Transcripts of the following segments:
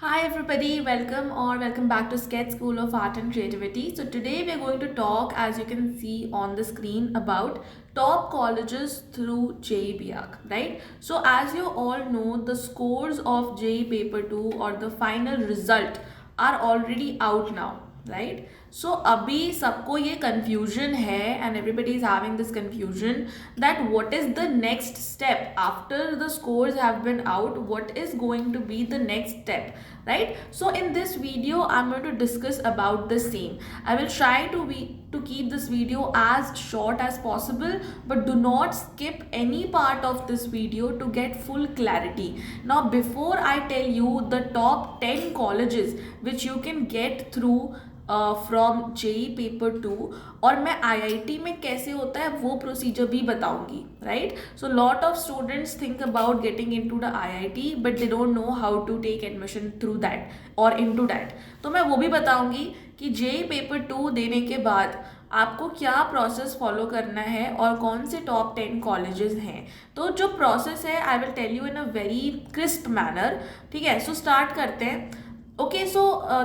Hi everybody, welcome back to Sketch School of Art and Creativity. So today we are going to talk, as you can see on the screen, about top colleges through JEE, right? So as you all know, the scores of JEE Paper 2 or the final result are already out now, right? So अभी सबको ये confusion है and everybody is having this confusion that what is the next step after the scores have been out, what is going to be the next step, right? So in this video I'm going to discuss about the same. I will try to keep this video as short as possible, but do not skip any part of this video to get full clarity. Now before I tell you the top 10 colleges which you can get through from JEE paper 2 और मैं IIT में कैसे होता है वो procedure भी बताऊंगी, right? So lot of students think about getting into the IIT but they don't know how to take admission through that और इनटू दैट. तो मैं वो भी बताऊंगी कि जेई पेपर 2 देने के बाद आपको क्या प्रोसेस फॉलो करना है और कौन से टॉप 10 कॉलेजेस हैं. तो जो प्रोसेस है I will tell you in a very crisp manner. ठीक है, सो स्टार्ट करते हैं. Okay, so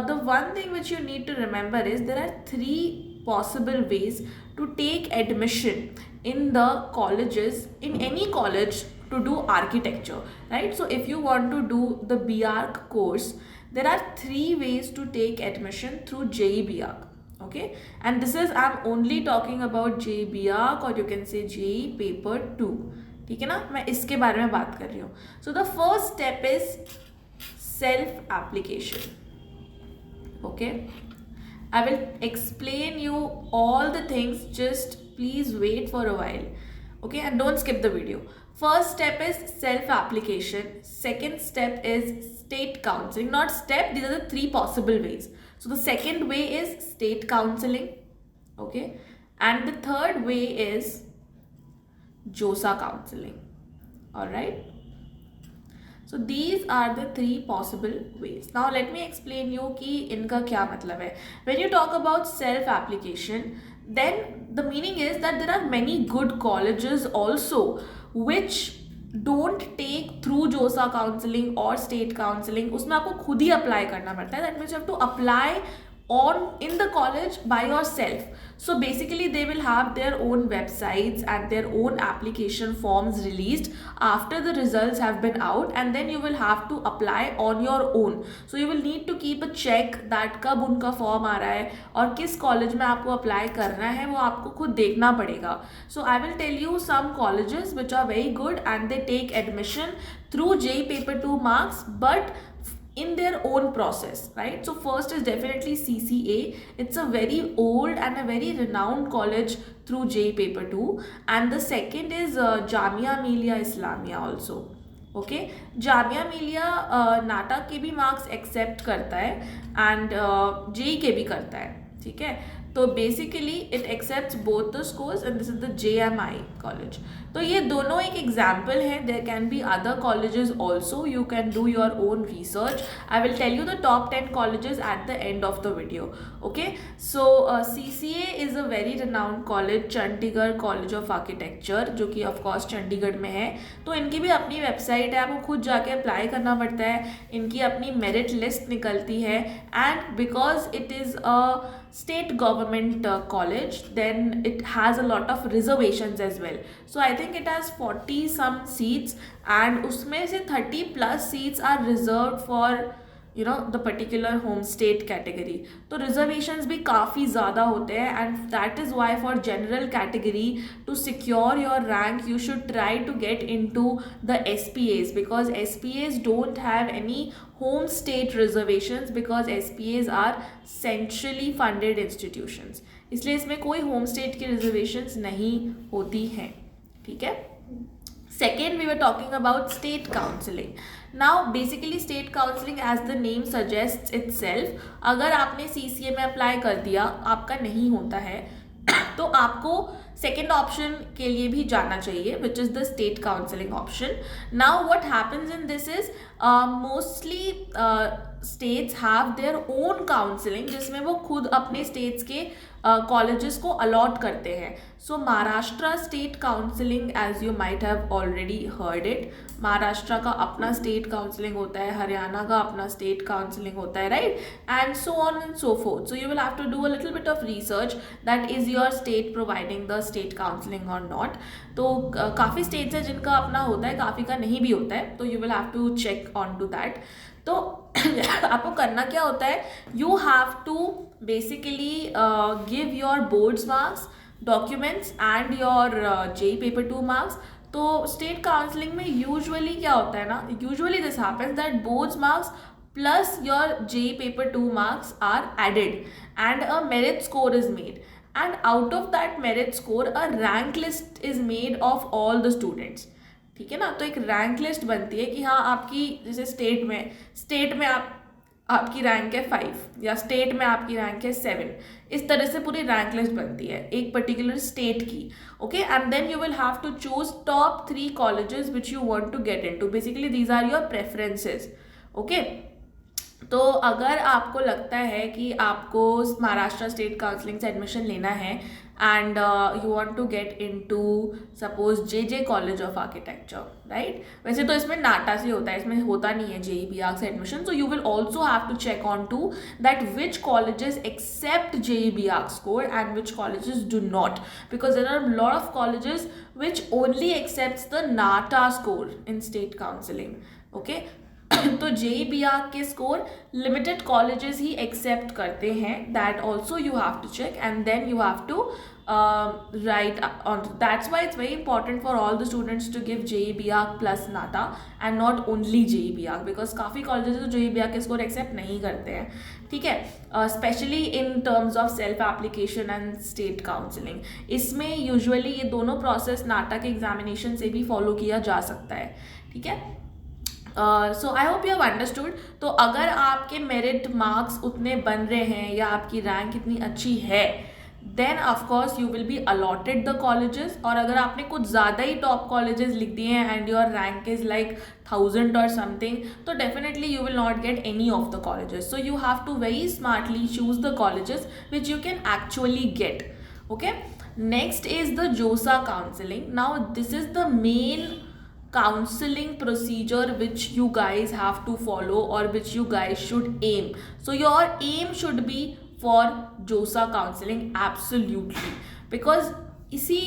the one thing which you need to remember is there are three possible ways to take admission in the colleges, in any college, to do architecture, right? So if you want to do the BArch course, there are three ways to take admission through JEE BArch. Okay, and this is I'm only talking about JEE BArch or you can say JEE paper 2. ठीक है ना, मैं इसके बारे में बात कर रही हूँ. So the first step is self application. Okay, I will explain you all the things, just please wait for a while. Okay, and don't skip the video. First step is self application. Second step is state counseling. Not step, these are the three possible ways. So the second way is state counseling. Okay, and the third way is JOSA counseling. All right, so these are the three possible ways. Now let me explain you कि इनका क्या मतलब है. When you talk about self application, then the meaning is that there are many good colleges also which don't take through JOSA counseling or state counseling. उसमें आपको खुद ही apply करना पड़ता है. That means you have to apply on in the college by yourself. So basically they will have their own websites and their own application forms released after the results have been out, and then you will have to apply on your own. So you will need to keep a check that कब उनका form आ रहा है और किस college में आपको apply करना है वो आपको खुद देखना पड़ेगा. So I will tell you some colleges which are very good and they take admission through JEE paper 2 marks but in their own process, right? So first is definitely CCA. It's a very old and a very renowned college through JEE paper 2, and the second is Jamia Millia Islamia also. Okay, Jamia Millia नाटा के भी marks accept करता है and JEE के भी करता है. ठीक है, तो basically it accepts both the scores and this is the JMI college. तो ये दोनों एक एग्जाम्पल है. There can be other colleges also. You can do your own research. I will tell you the top 10 colleges at the end of the video. Okay, so CCA is a very renowned college, Chandigarh college of architecture, जो कि of course Chandigarh में है. तो इनकी भी अपनी website है, आपको खुद जाके अप्लाई करना पड़ता है. इनकी अपनी मेरिट लिस्ट निकलती है and because it is a state government college, then it has a lot of reservations as well. So I think it has 40 some seats and उसमें से 30 plus seats are reserved for the particular home state category. तो reservations भी काफ़ी ज़्यादा होते हैं and that is why for general category to secure your rank you should try to get into the SPAs, because SPAs don't have any home state reservations because SPAs are centrally funded institutions. इसलिए इसमें कोई home state की reservations नहीं होती हैं. ठीक है. Second, we were talking about state counseling. Now basically state counseling, as the name suggests itself, अगर आपने CCA में अप्लाई कर दिया, आपका नहीं होता है तो आपको सेकेंड ऑप्शन के लिए भी जाना चाहिए, which is the state counselling option. Now what happens in this is mostly states have their own counselling, जिसमें वो खुद अपने स्टेट्स के कॉलेजेस को अलॉट करते हैं. So Maharashtra state counselling, as you might have already heard it, Maharashtra का अपना स्टेट काउंसलिंग होता है, हरियाणा का अपना स्टेट काउंसलिंग होता है, right, and so on and so forth. So you will have to do a little bit of research that is your state providing the state counselling और नॉट. तो काफ़ी स्टेट्स हैं जिनका अपना होता है, काफ़ी का नहीं भी होता है, तो you will have to check on to that. तो आपको करना क्या होता है, you have to basically give your boards marks, documents and your JEE paper 2 marks. तो स्टेट काउंसलिंग में यूजुअली क्या होता है ना, usually this happens that boards marks plus your JEE paper 2 marks are added and a merit score is made, and out of that merit score a rank list is made of all the students. ठीक है ना, तो एक rank list बनती है कि हाँ आपकी जैसे स्टेट में आपकी रैंक है 5 या स्टेट में आपकी रैंक है 7, इस तरह से पूरी रैंक लिस्ट बनती है एक पर्टिकुलर स्टेट की. Okay, and then you will have to choose top 3 colleges which you want to get into. Basically these are your preferences. Okay, तो अगर आपको लगता है कि आपको महाराष्ट्र स्टेट काउंसलिंग से एडमिशन लेना है and you want to get into suppose J college of architecture, right, वैसे तो इसमें नाटा से होता है, इसमें होता नहीं है जेई बीआर्क से admission. So you will also have to check on to that which colleges accept JEE B Arch score and which colleges do not, because there are lot of colleges which only accepts the NATA score in state counselling. Okay, तो JEE B Arch के score limited colleges ही accept करते हैं. That also you have to check and then you have to write on. That's why it's very important for all the students to give JEE BARC plus NATA and not only JEE BARC, because काफ़ी colleges तो JEE BARC के score accept नहीं करते हैं. ठीक है, specially in terms of self application and state counselling. इसमें usually ये दोनों प्रोसेस नाटा के एग्जामिनेशन से भी फॉलो किया जा सकता है. ठीक है, so I hope you have understood. तो अगर आपके मेरिट मार्क्स उतने बन रहे हैं या आपकी रैंक इतनी अच्छी है, then of course you will be allotted the colleges. और अगर आपने कुछ ज़्यादा ही टॉप कॉलेजेस लिख दिए हैं and your rank is like 1000 और समथिंग, तो definitely you will not get any of the colleges. So you have to very smartly choose the colleges which you can actually get. Okay, next is the JoSAA counselling. Now this is the main counseling procedure which you guys have to follow or which you guys should aim. So your aim should be for JOSA counseling, absolutely, because इसी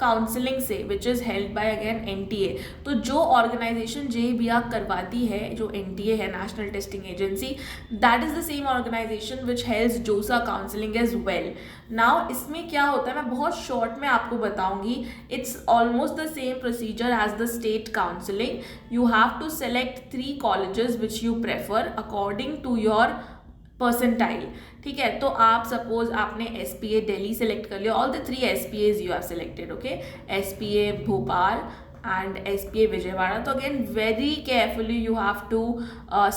counselling से which is held by again NTA. तो जो organisation JEE BARC करवाती है, जो NTA है, National Testing Agency, that is the same organisation which helds JoSAA counselling as well. Now इसमें क्या होता है, मैं बहुत शॉर्ट में आपको बताऊंगी. It's almost the same procedure as the state counselling. You have to select 3 colleges which you prefer according to your percentile. ठीक है, तो आप सपोज आपने SPA दिल्ली सेलेक्ट कर लिया, all the 3 SPAs you have selected. Okay, SPA Bhopal and SPA Vijayawada. तो again very carefully you have to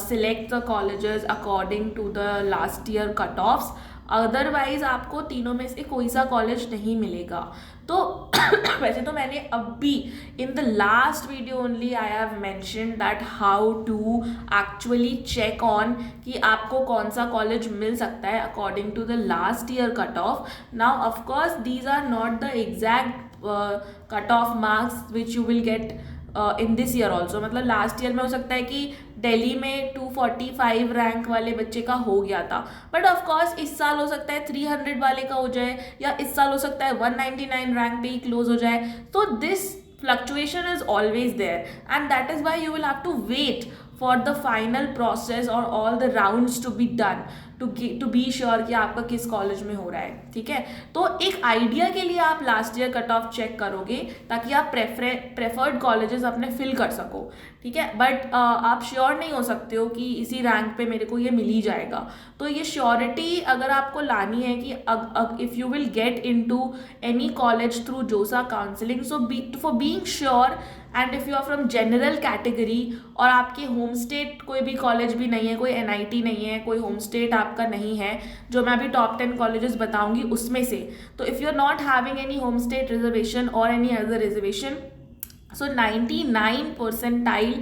select the colleges according to the last year cutoffs. Otherwise आपको तीनों में से कोई सा कॉलेज नहीं मिलेगा. तो वैसे तो मैंने अभी in the last video only I have mention that how to actually check on कि आपको कौन सा कॉलेज मिल सकता है according to the last year cut off. Now of course these are not the exact cut off marks which you will get in this year also. मतलब last year में हो सकता है कि दिल्ली में 245 रैंक वाले बच्चे का हो गया था, बट ऑफकोर्स इस साल हो सकता है 300 वाले का हो जाए, या इस साल हो सकता है 199 रैंक पे ही क्लोज हो जाए. तो this fluctuation is always there, and that is why you will have to wait for the final process or all the rounds to be done to be sure कि आपका किस कॉलेज में हो रहा है. ठीक है, तो एक आइडिया के लिए आप last year cut off check करोगे ताकि आप प्रेफर्ड कॉलेजेस अपने फिल कर सको. ठीक है, बट आप श्योर नहीं हो सकते हो कि इसी रैंक पे मेरे को ये मिल ही जाएगा. तो ये श्योरिटी अगर आपको लानी है कि if you will get into any college through JoSAA counselling, so for being sure and if you are from general category और आपके होम स्टेट कोई भी कॉलेज भी नहीं है, कोई एनआईटी नहीं है, कोई होम स्टेट आपका नहीं है, जो मैं अभी टॉप 10 कॉलेजेस बताऊंगी उसमें से, तो if you are not having any home state reservation और any other reservation, so 99 percentile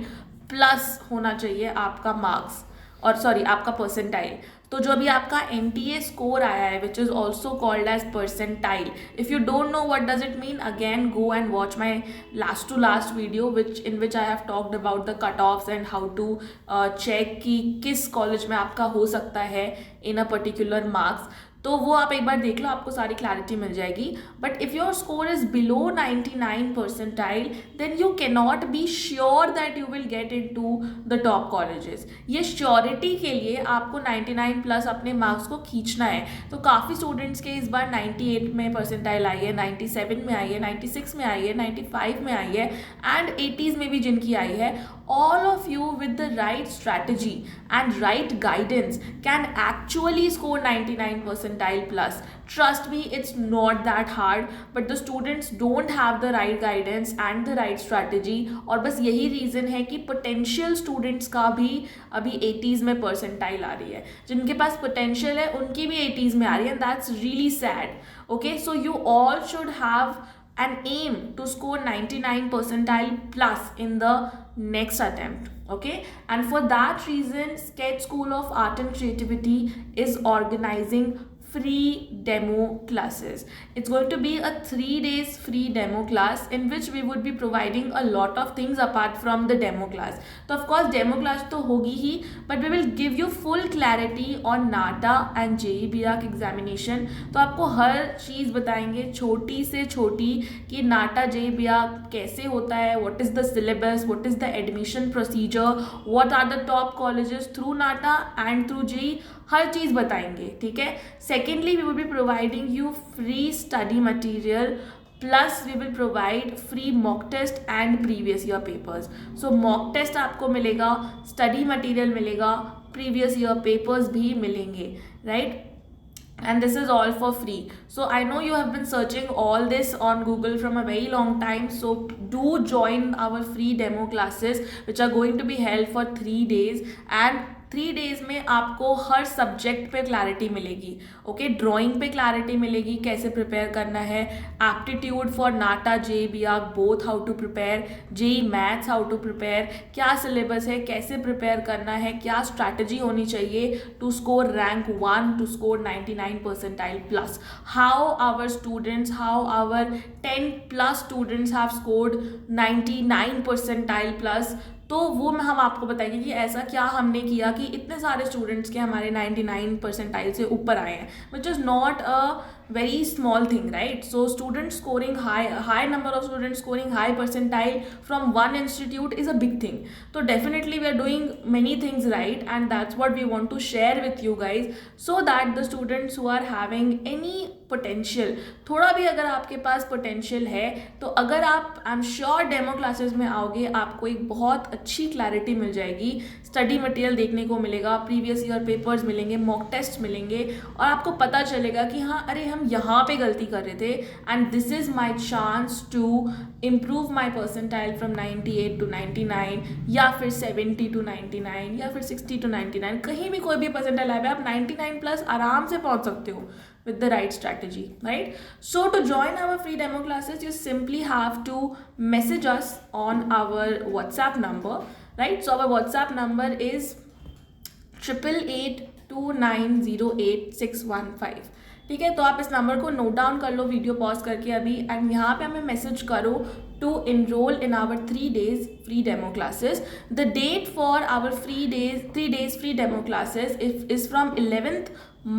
plus होना चाहिए आपका मार्क्स, और सॉरी आपका परसेंटाइल। तो जो भी आपका एनटीए स्कोर आया है which is also called as percentile, if you don't know what does it mean, again go and watch my last to last video in which I have talked about the cut offs and how to check कि किस college में आपका हो सकता है इन a particular marks. तो वो आप एक बार देख लो, आपको सारी क्लैरिटी मिल जाएगी। But if your score is below 99 percentile then you can not be sure that you will get in to the top colleges. ये श्योरिटी के लिए आपको 99 प्लस अपने मार्क्स को खींचना है। तो काफ़ी स्टूडेंट्स के इस बार 98 में परसेंटाइल आई है, 97 में आई है, 96 में आई है, 95 में आई है एंड 80s में भी जिनकी आई है। All of you with the right strategy and right guidance can actually score 99 percentile plus. Trust me, it's not that hard, but the students don't have the right guidance and the right strategy. और बस यही reason है कि potential students का भी अभी 80s में percentile आ रही है, जिनके पास potential है उनकी भी 80s में आ रही है, and that's really sad. Okay, so you all should have an aim to score 99 percentile plus in the next attempt. Okay, and for that reason Sketch School of Art and Creativity is organizing free demo classes. It's going to be a 3 days free demo class in which we would be providing a lot of things apart from the demo class. So of course demo class तो होगी ही, but we will give you full clarity on NATA and JEE BRAC examination. तो आपको हर चीज़ बताएंगे छोटी से छोटी कि NATA JEE BRAC कैसे होता है, what is the syllabus, what is the admission procedure, what are the top colleges through NATA and through JEE, हर चीज़ बताएंगे, ठीक है। Secondly we will be providing you free study material plus we will provide free mock test and previous year papers. So mock test आपको मिलेगा, study material मिलेगा, previous year papers भी मिलेंगे, right? And this is all for free. So I know you have been searching all this on Google from a very long time, so do join our free demo classes which are going to be held for 3 days, and 3 days में आपको हर subject पे clarity मिलेगी। Okay, drawing पे clarity मिलेगी, कैसे prepare करना है, aptitude for NATA JEE B Arch both how to prepare, JEE maths how to prepare, क्या सिलेबस है, कैसे प्रिपेयर करना है, क्या स्ट्रैटेजी होनी चाहिए to score rank 1 to score 99 percentile plus, how our students, how our 10 plus students have scored 99 percentile plus. तो वो हम आपको बताएंगे कि ऐसा क्या हमने किया कि इतने सारे स्टूडेंट्स के हमारे 99 परसेंटाइल से ऊपर आए हैं, which is not a very small thing, right? So students scoring high number of students scoring high percentile from one institute is a big thing. So definitely we are doing many things right, and that's what we want to share with you guys, so that the students who are having any potential, थोड़ा भी अगर आपके पास potential है, तो अगर आप I'm sure demo classes में आओगे आपको एक बहुत अच्छी क्लैरिटी मिल जाएगी, स्टडी मटेरियल देखने को मिलेगा, प्रीवियस ईयर पेपर्स मिलेंगे, मॉक टेस्ट मिलेंगे, और आपको पता चलेगा कि हाँ अरे हम यहाँ पे गलती कर रहे थे, and this is my chance to improve my percentile from 98 to 99, या फिर 70 to 99, या फिर 60 to 99, कहीं भी कोई भी परसेंटाइल आए आप 99 प्लस आराम से पहुँच सकते हो with the right strategy, right? So to join our free demo classes, you simply have to message us on our WhatsApp number, right? So our WhatsApp number is 8882908615. ठीक है, तो आप इस नंबर को नोट डाउन कर लो video pause करके अभी, and यहाँ पे हमें मैसेज करो to enroll in our 3 days free demo classes. The date for our 3 days free demo classes is from 11th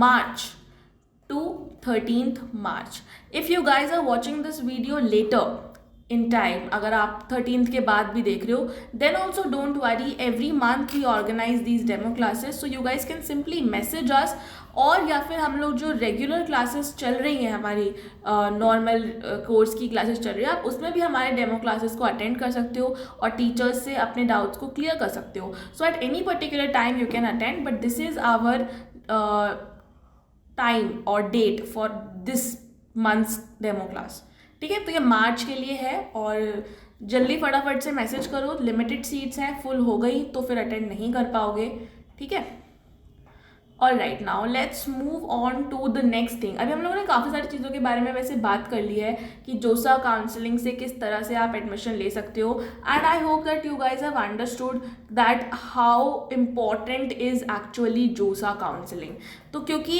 March to 13th March. If you guys are watching this video later in time, अगर आप 13th के बाद भी देख रहे हो, then also don't worry, every month we organize these demo classes, so you guys can simply message us, और या फिर हम लोग जो रेगुलर क्लासेस चल रही हैं हमारी नॉर्मल कोर्स की क्लासेस चल रही है, आप उसमें भी हमारे डेमो क्लासेस को अटेंड कर सकते हो और टीचर्स से अपने डाउट्स को क्लियर कर सकते हो. So at any particular time you can attend, but this is our time और date for this month's demo class. ठीक है, तो ये मार्च के लिए है और जल्दी फटाफट से मैसेज करो, लिमिटेड सीट्स हैं, फुल हो गई तो फिर अटेंड नहीं कर पाओगे, ठीक है। All right, now let's move on to the next thing. अभी हम लोगों ने काफ़ी सारी चीज़ों के बारे में वैसे बात कर ली है कि जोसा काउंसलिंग से किस तरह से आप एडमिशन ले सकते हो, and I hope that you guys have understood that how important is actually जोसा काउंसलिंग। तो क्योंकि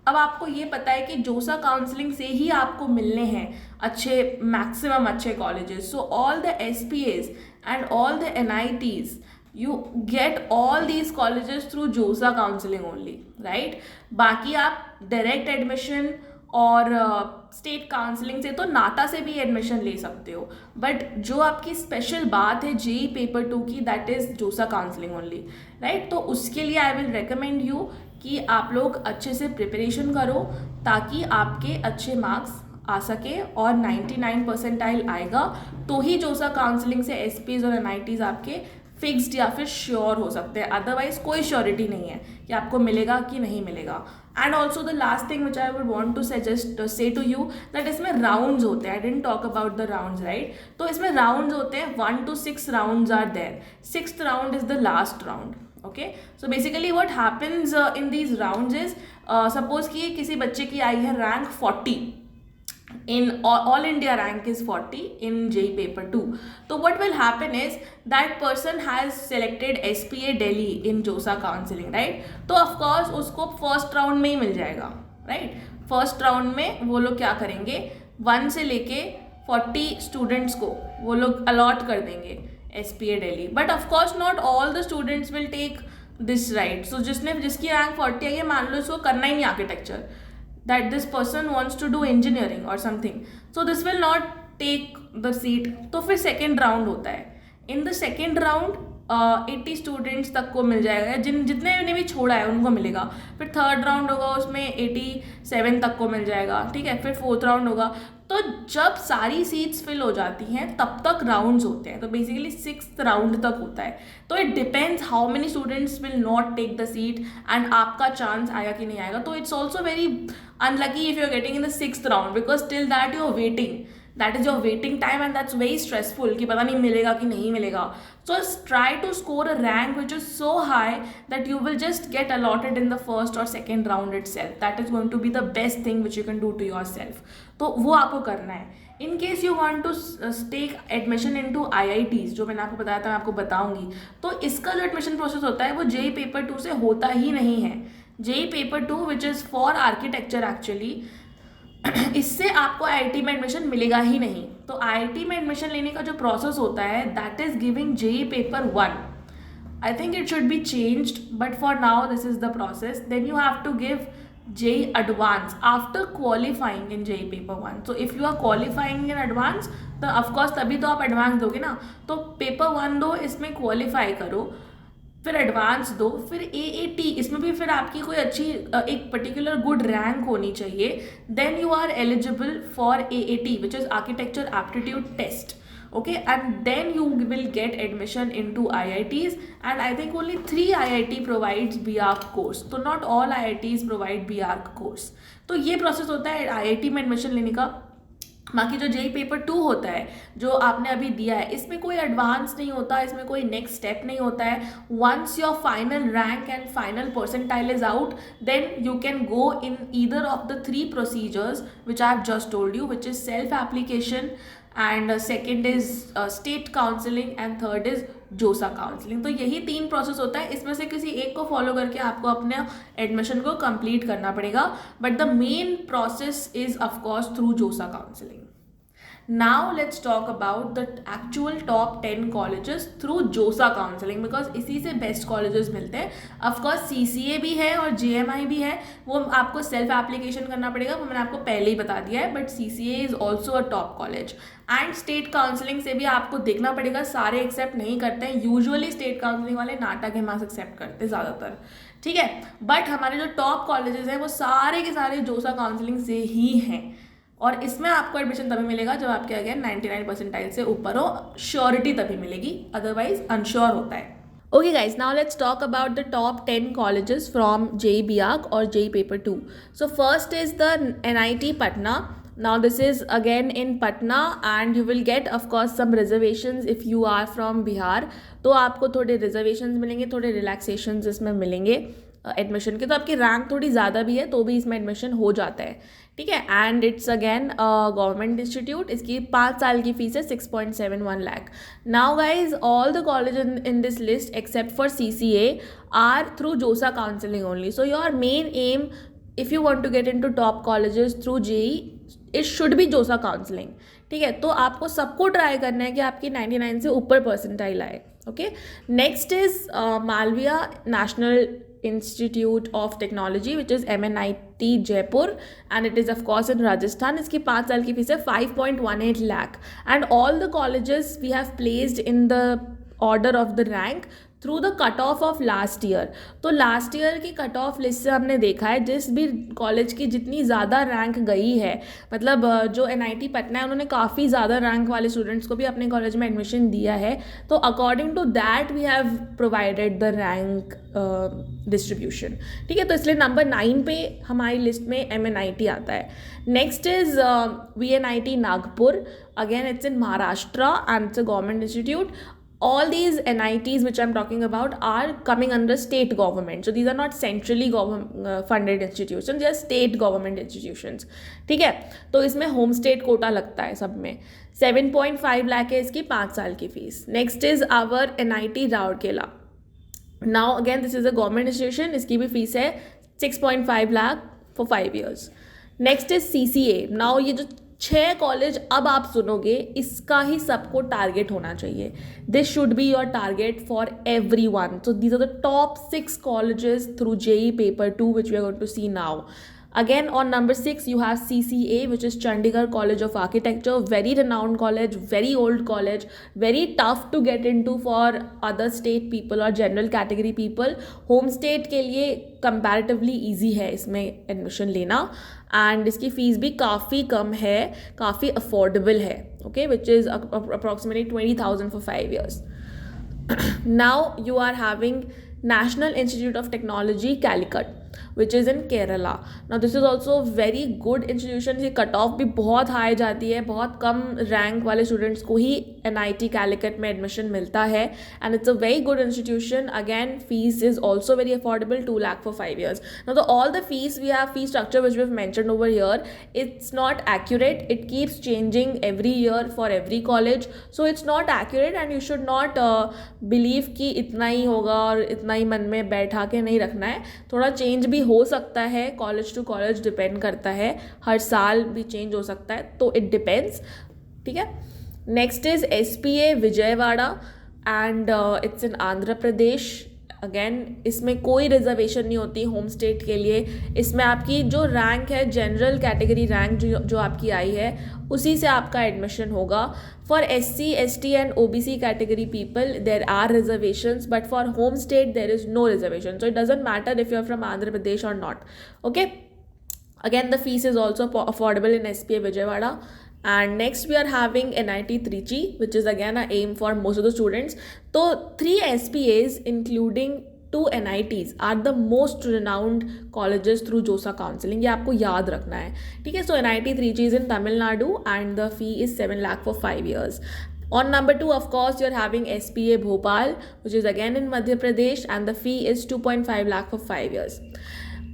अब आपको ये पता है कि जोसा काउंसलिंग से ही आपको मिलने हैं अच्छे मैक्सिमम अच्छे colleges, so all the SPAs and all the NITs you get all these colleges through JOSA counseling only, right? बाकी आप डायरेक्ट एडमिशन और स्टेट काउंसलिंग से तो नाटा से भी एडमिशन ले सकते हो, बट जो आपकी स्पेशल बात है JEE पेपर 2 की, दैट इज़ जोसा काउंसलिंग ओनली, राइट? तो उसके लिए आई विल रिकमेंड यू कि आप लोग अच्छे से प्रिपरेशन करो ताकि आपके अच्छे मार्क्स आ सके और 99 परसेंटाइल आएगा तो ही जोसा काउंसलिंग से SPAs और NITs आपके फिक्स्ड या फिर श्योर हो सकते हैं, अदरवाइज कोई श्योरिटी नहीं है कि आपको मिलेगा कि नहीं मिलेगा। And also the last thing which I would want to suggest say to you that इसमें राउंड्स होते हैं। I didn't talk about the rounds, right? तो इसमें राउंड्स होते हैं, 1 to 6 rounds are there, 6th round is the last round, okay? So basically what happens in these rounds is, suppose कि किसी बच्चे की आई है rank 40 in all India rank is 40 in JEE paper 2. So what will happen is that person has selected SPA Delhi in JOSA counseling, right? तो of course उसको first round में ही मिल जाएगा, right? फर्स्ट राउंड में वो लोग क्या करेंगे, 1 से लेके 40 स्टूडेंट्स को वो लोग अलॉट कर देंगे SPA Delhi, but of course not all the students will take this, right? So जिसकी रैंक 40 आई है, मान लो इसको करना ही नहीं architecture, that this person wants to do engineering or something, so this will not take the seat. तो फिर second round होता है, in the second round 80 students तक को मिल जाएगा, जितने ने भी छोड़ा है उनको मिलेगा। फिर थर्ड राउंड होगा, उसमें 87 तक को मिल जाएगा, ठीक है? फिर फोर्थ राउंड होगा। तो जब सारी सीट्स फिल हो जाती हैं तब तक राउंड्स होते हैं, तो बेसिकली 6th राउंड तक होता है। तो it depends how many students will not take the seat and आपका चांस आएगा कि नहीं आएगा। तो it's also very unlucky if you are getting in the 6th round, because till that you are waiting, that is your waiting time and that's very stressful कि पता नहीं मिलेगा कि नहीं मिलेगा। So try to score a rank which is so high that you will just get allotted in the first or second round itself. That is going to be the best thing which you can do to yourself. तो वो आपको करना है। In case you want to take admission into IITs, जो मैंने आपको बताया था, मैं आपको बताऊंगी, तो इसका जो एडमिशन प्रोसेस होता है वो JEE पेपर 2 से होता ही नहीं है। JEE paper 2 which is for architecture actually, इससे आपको IIT में एडमिशन मिलेगा ही नहीं। तो IIT में एडमिशन लेने का जो प्रोसेस होता है that is giving JEE paper 1. I think it should be changed, but for now this is the process. Then you have to give JEE Advance after qualifying in JEE paper 1. So if you are qualifying in advance, तो of course तभी तो आप advance दोगे ना। तो paper 1 दो, इसमें qualify करो, फिर एडवांस दो, फिर AAT, इसमें भी फिर आपकी कोई अच्छी एक पर्टिकुलर गुड रैंक होनी चाहिए। Then you are eligible for AAT which is architecture aptitude test, okay? And then you will get admission into IITs, and I think only 3 IIT provides BArch course, तो not all IITs provide BArch course। तो ये process होता है IIT में admission लेने का। बाकी जो JEE पेपर 2 होता है जो आपने अभी दिया है, इसमें कोई एडवांस नहीं होता, इसमें कोई नेक्स्ट स्टेप नहीं होता है। Once your final rank and final percentile is out, then you can go in either of the 3 procedures which I have just told you, which is self application, and second is state counselling, and third is JoSAA counselling. तो यही 3 process होता है, इसमें से किसी एक को follow करके आपको अपने एडमिशन को कंप्लीट करना पड़ेगा, but the main process is of course through JoSAA counselling. Now let's talk about the actual top 10 colleges through JOSA counseling, because इसी से बेस्ट कॉलेजेस मिलते हैं। ऑफकोर्स CCA भी है और JMI भी है, वो आपको सेल्फ एप्लीकेशन करना पड़ेगा, वो मैंने आपको पहले ही बता दिया है, but CCA is also a top college. And state counselling से भी आपको देखना पड़ेगा, सारे एक्सेप्ट नहीं करते हैं, यूजुअली स्टेट काउंसलिंग वाले नाटा के मार्क्स एक्सेप्ट करते हैं ज़्यादातर, ठीक है? बट हमारे जो टॉप कॉलेजेस हैं वो सारे के सारे जोसा काउंसलिंग से ही हैं, और इसमें आपको एडमिशन तभी मिलेगा जब आपके अगेन 99 परसेंटाइल से ऊपर हो, श्योरिटी तभी मिलेगी, अदरवाइज अनश्योर होता है। Okay guys, now let's talk about the top 10 colleges from JEE BArch or JEE paper 2. So first is the NIT Patna, Now this is again in Patna and you will get of course some reservations if you are from Bihar. तो आपको थोड़े reservations मिलेंगे, थोड़े relaxations इसमें मिलेंगे admission के, तो आपकी रैंक थोड़ी ज़्यादा भी है तो भी इसमें एडमिशन हो जाता है, ठीक है. And it's again government institute. इसकी 5 साल की फीस है 6.71 lakh. Now guys all the college in this list except for CCA are through JoSAA counselling only. So your main aim if you want to get into top colleges through JEE it should be JoSAA counselling, ठीक है. तो आपको सबको try करना है कि आपकी 99 से ऊपर परसेंटाइल आए. Okay, next is Malaviya national Institute of Technology which is MNIT Jaipur and it is of course in Rajasthan. इसकी 5 साल की फीस है 5.18 lakh and all the colleges we have placed in the order of the rank through the cut off of last year. तो last year की cut off list से हमने देखा है जिस भी कॉलेज की जितनी ज़्यादा रैंक गई है, मतलब जो NIT पटना है उन्होंने काफ़ी ज़्यादा रैंक वाले स्टूडेंट्स को भी अपने कॉलेज में एडमिशन दिया है. तो according to that we have provided the rank distribution, ठीक है. तो इसलिए नंबर 9 पे हमारी लिस्ट में MNIT आता है. Next is VNIT Nagpur. Again it's in Maharashtra and it's a government institute. All these NITs which I'm talking about are coming under state government. So these are not centrally funded institutions, they are state government institutions, ठीक है. तो इसमें home state quota लगता है सब में. 7.5 लाख है इसकी 5 साल की fees. Next is our NIT Rourkela. Now again this is a government institution. इसकी भी फीस है 6.5 lakh for 5 years. Next is CCA. Now ये जो 6 कॉलेज अब आप सुनोगे इसका ही सबको टारगेट होना चाहिए. This should be your target for every one. So these are the top 6 colleges through JEE paper 2 which we are going to see now. Again on number 6 you have CCA which is Chandigarh College of Architecture, very renowned college, very old college, very tough to get into for other state people or general category people. Home state के लिए comparatively easy है इसमें admission लेना and इसकी fees भी काफ़ी कम है, काफ़ी affordable है, okay, which is approximately 20,000 for 5 years. Now you are having National Institute of Technology Calicut which is in Kerala. Now this is also very good institution. ये कट ऑफ भी बहुत high जाती है, बहुत कम रैंक वाले students को ही NIT Calicut में admission मिलता है and it's a very good institution. Again fees is also very affordable, 2 lakh for 5 years. Now all the fees we have, fee structure which we've mentioned over here, it's not accurate. It keeps changing every year for every college, so it's not accurate and you should not believe कि इतना ही होगा और इतना ही मन में बैठा के नहीं रखना है. थोड़ा चेंज भी हो सकता है, कॉलेज टू कॉलेज डिपेंड करता है, हर साल भी चेंज हो सकता है, तो इट डिपेंड्स, ठीक है. Next is SPA Vijayawada and it's in Andhra Pradesh. Again इसमें कोई रिजर्वेशन नहीं होती होम स्टेट के लिए. इसमें आपकी जो रैंक है, जनरल कैटेगरी रैंक जो आपकी आई है, उसी से आपका एडमिशन होगा. For SC, ST and OBC category people there are reservations, but for home state there is no reservation. So it doesn't matter if you are from Andhra Pradesh और not. Okay, again the fees is also affordable in SPA Vijayawada. And next we are having NIT Trichy which is again a aim for most of the students. So 3 SPAs including 2 NITs are the most renowned colleges through JOSA counseling. ये आपको याद रखना है, ठीक है. So NIT Trichy is in Tamil Nadu and the fee is 7 lakh for 5 years. On number 2, of course, you're having SPA Bhopal, which is again in Madhya Pradesh, and the fee is 2.5 lakh for 5 years.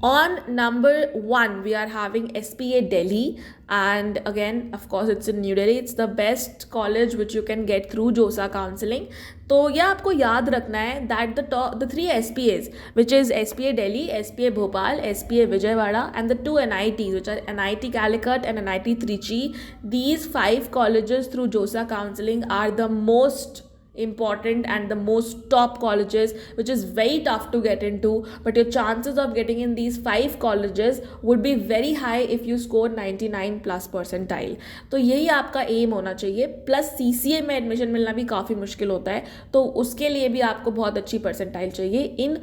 On number 1, we are having SPA Delhi, and again, of course, it's in New Delhi. It's the best college which you can get through JOSA counseling. तो यह आपको याद रखना है that the 3 SPAs, which is SPA Delhi, SPA Bhopal, SPA Vijayawada, and the 2 NITs, which are NIT Calicut and NIT Trichy. These 5 colleges through JOSA counseling are the most important and the most top colleges, which is very tough to get into, but your chances of getting in these 5 colleges would be very high if you score 99 plus percentile. तो यही आपका M होना चाहिए. Plus CCA में admission मिलना भी काफ़ी मुश्किल होता है, तो उसके लिए भी आपको बहुत अच्छी परसेंटाइल चाहिए इन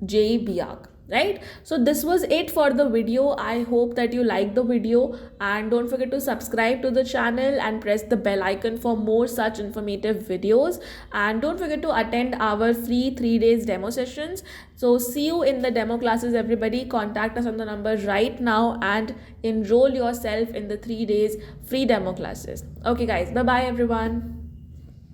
JEE BIAC. right? So this was it for the video. I hope that you liked the video, and don't forget to subscribe to the channel and press the bell icon for more such informative videos. And don't forget to attend our free 3 days demo sessions. So see you in the demo classes, everybody. Contact us on the number right now and enroll yourself in the 3 days free demo classes. Okay guys, bye bye everyone.